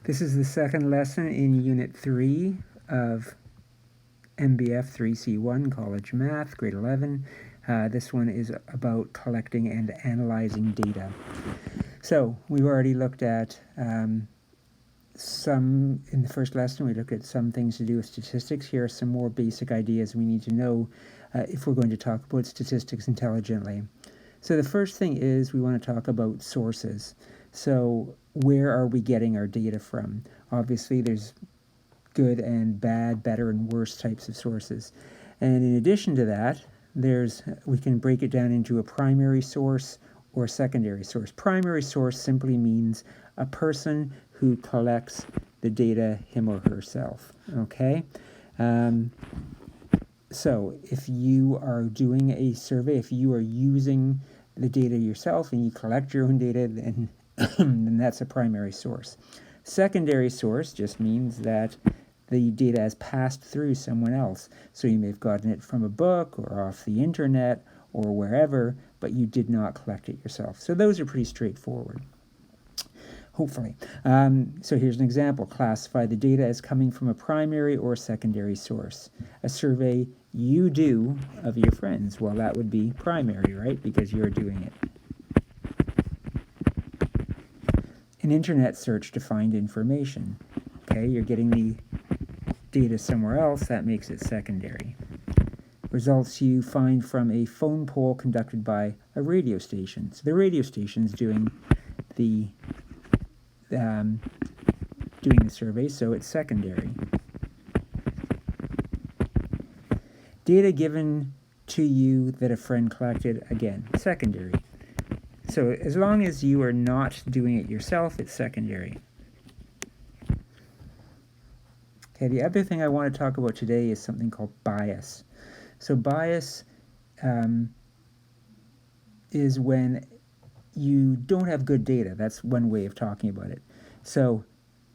This is the second lesson in Unit 3 of MBF 3C1, College Math, Grade 11. This one is about collecting and analyzing data. So we've already looked at in the first lesson, we looked at some things to do with statistics. Here are some more basic ideas we need to know if we're going to talk about statistics intelligently. So the first thing is we want to talk about sources. So where are we getting our data from? Obviously, there's good and bad, better and worse types of sources. And in addition to that, we can break it down into a primary source or a secondary source. Primary source simply means a person who collects the data, him or herself. Okay? So if you are doing a survey, if you are using the data yourself and you collect your own data, then, then that's a primary source. Secondary source just means that the data has passed through someone else. So you may have gotten it from a book or off the internet or wherever, but you did not collect it yourself. So those are pretty straightforward, hopefully. So here's an example. Classify the data as coming from a primary or secondary source. A survey you do of your friends. Well, that would be primary, right? Because you're doing it. An internet search to find information. Okay, you're getting the data somewhere else, that makes it secondary. Results you find from a phone poll conducted by a radio station. So the radio station's doing the survey, so it's secondary. Data given to you that a friend collected, again, secondary. So as long as you are not doing it yourself, it's secondary. Okay, the other thing I want to talk about today is something called bias. So bias is when you don't have good data. That's one way of talking about it. So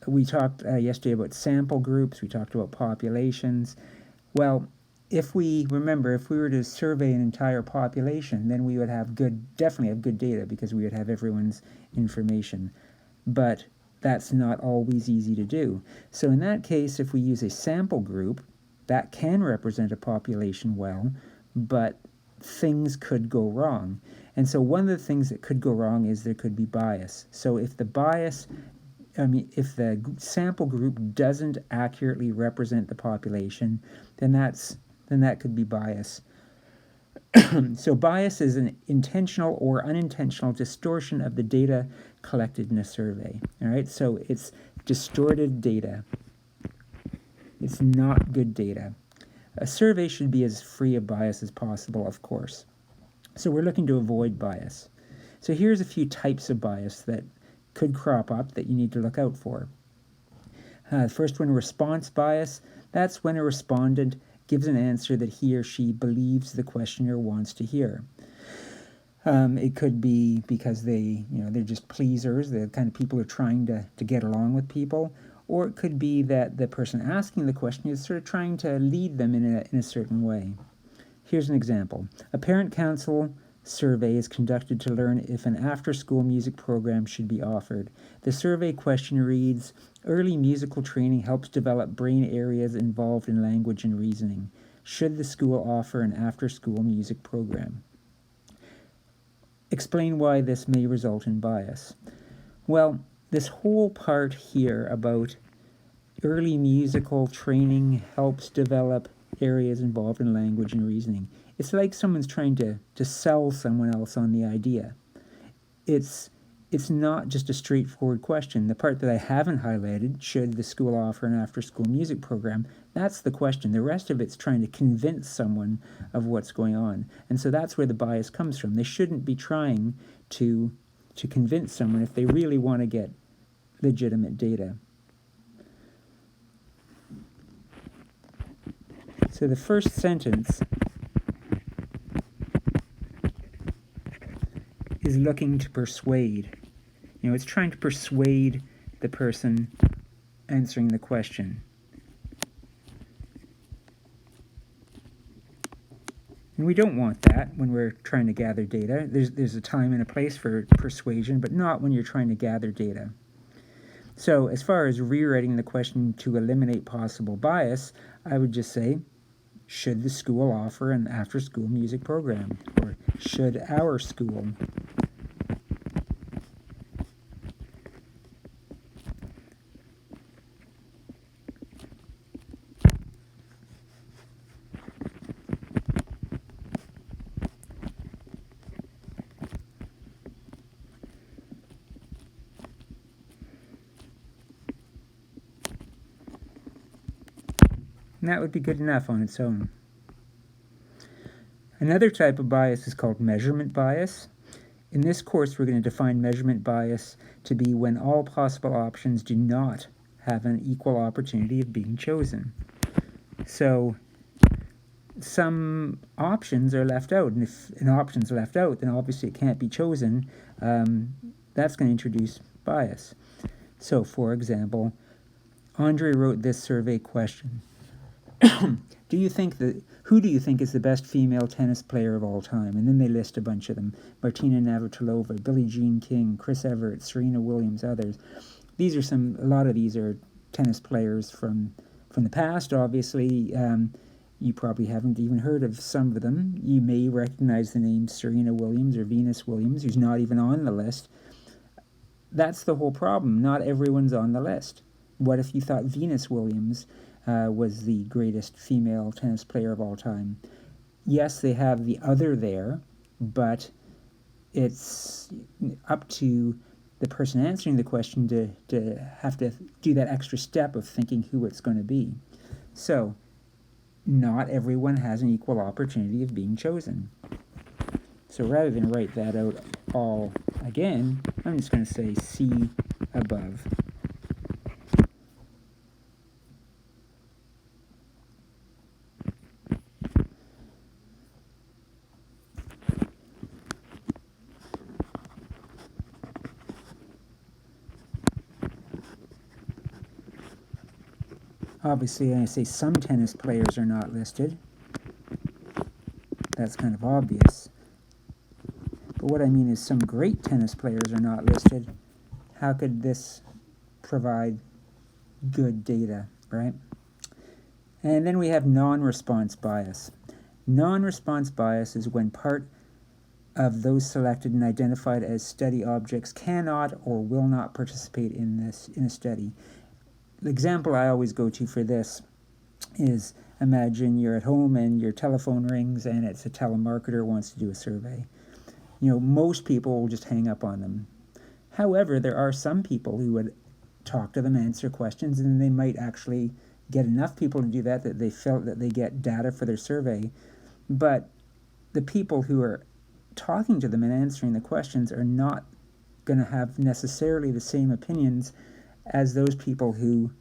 we talked yesterday about sample groups. We talked about populations. Well, if we were to survey an entire population, then we would definitely have good data because we would have everyone's information. But that's not always easy to do. So in that case, if we use a sample group, that can represent a population well, but things could go wrong. And so one of the things that could go wrong is there could be bias. So if the sample group doesn't accurately represent the population, then that could be bias. So bias is an intentional or unintentional distortion of the data collected in a survey. All right, so it's distorted data. It's not good data. A survey should be as free of bias as possible, of course. So we're looking to avoid bias. So here's a few types of bias that could crop up that you need to look out for. The first one, response bias. That's when a respondent gives an answer that he or she believes the questioner wants to hear. It could be because they're just pleasers, the kind of people who are trying to get along with people, or it could be that the person asking the question is sort of trying to lead them in a certain way. Here's an example. A parent council survey is conducted to learn if an after-school music program should be offered. The survey question reads, early musical training helps develop brain areas involved in language and reasoning. Should the school offer an after-school music program? Explain why this may result in bias. Well, this whole part here about early musical training helps develop areas involved in language and reasoning. It's like someone's trying to sell someone else on the idea. It's not just a straightforward question. The part that I haven't highlighted, should the school offer an after-school music program, that's the question. The rest of it's trying to convince someone of what's going on. And so that's where the bias comes from. They shouldn't be trying to convince someone if they really want to get legitimate data. So the first sentence is looking to persuade. It's trying to persuade the person answering the question. And we don't want that when we're trying to gather data. There's a time and a place for persuasion, but not when you're trying to gather data. So as far as rewriting the question to eliminate possible bias, I would just say, should the school offer an after-school music program? Or should our school? And that would be good enough on its own. Another type of bias is called measurement bias. In this course, we're going to define measurement bias to be when all possible options do not have an equal opportunity of being chosen. So some options are left out, and if an option's left out, then obviously it can't be chosen. That's going to introduce bias. So, for example, Andre wrote this survey question. Who do you think is the best female tennis player of all time? And then they list a bunch of them: Martina Navratilova, Billie Jean King, Chris Evert, Serena Williams, others. A lot of these are tennis players from the past, obviously. You probably haven't even heard of some of them. You may recognize the names Serena Williams or Venus Williams, who's not even on the list. That's the whole problem. Not everyone's on the list. What if you thought Venus Williams was the greatest female tennis player of all time? Yes, they have the other there, but it's up to the person answering the question to have to do that extra step of thinking who it's going to be. So, not everyone has an equal opportunity of being chosen. So rather than write that out all again, I'm just going to say see above. Obviously, I say some tennis players are not listed. That's kind of obvious. But what I mean is some great tennis players are not listed. How could this provide good data, right? And then we have non-response bias. Non-response bias is when part of those selected and identified as study objects cannot or will not participate in a study. The example I always go to for this is, imagine you're at home and your telephone rings and it's a telemarketer who wants to do a survey. Most people will just hang up on them. However, there are some people who would talk to them, answer questions, and they might actually get enough people to do that they felt that they get data for their survey. But the people who are talking to them and answering the questions are not going to have necessarily the same opinions as those people who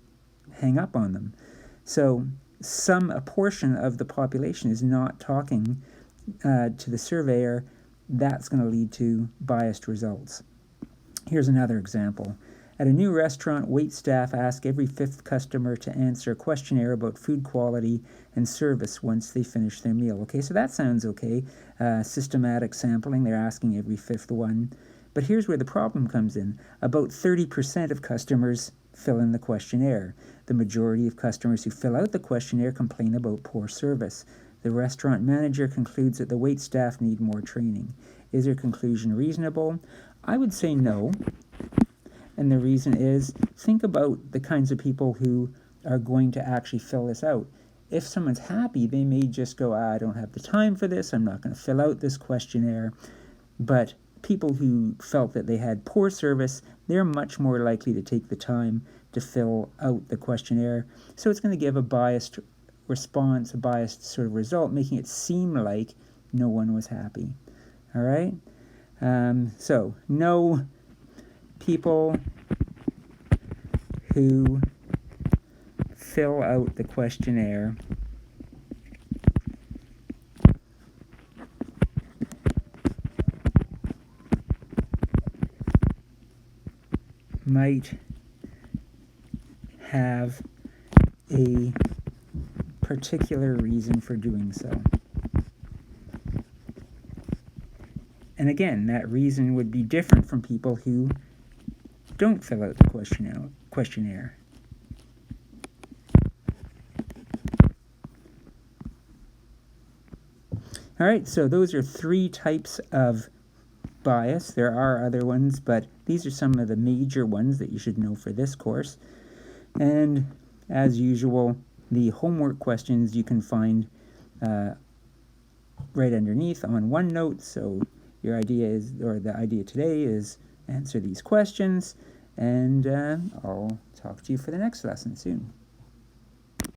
hang up on them. So a portion of the population is not talking to the surveyor. That's going to lead to biased results. Here's another example. At a new restaurant, wait staff ask every fifth customer to answer a questionnaire about food quality and service once they finish their meal. Okay, so that sounds okay. Systematic sampling, they're asking every fifth one. But here's where the problem comes in. About 30% of customers fill in the questionnaire. The majority of customers who fill out the questionnaire complain about poor service. The restaurant manager concludes that the wait staff need more training. Is their conclusion reasonable? I would say no. And the reason is, think about the kinds of people who are going to actually fill this out. If someone's happy, they may just go, I don't have the time for this, I'm not going to fill out this questionnaire. But people who felt that they had poor service, they're much more likely to take the time to fill out the questionnaire. So it's going to give a biased response, a biased sort of result, making it seem like no one was happy. All right? So, no people who fill out the questionnaire might have a particular reason for doing so. And again, that reason would be different from people who don't fill out the questionnaire. All right, so those are 3 types of bias. There are other ones, but these are some of the major ones that you should know for this course. And as usual, the homework questions you can find right underneath on OneNote. So your idea is, or the idea today is, answer these questions, and I'll talk to you for the next lesson soon.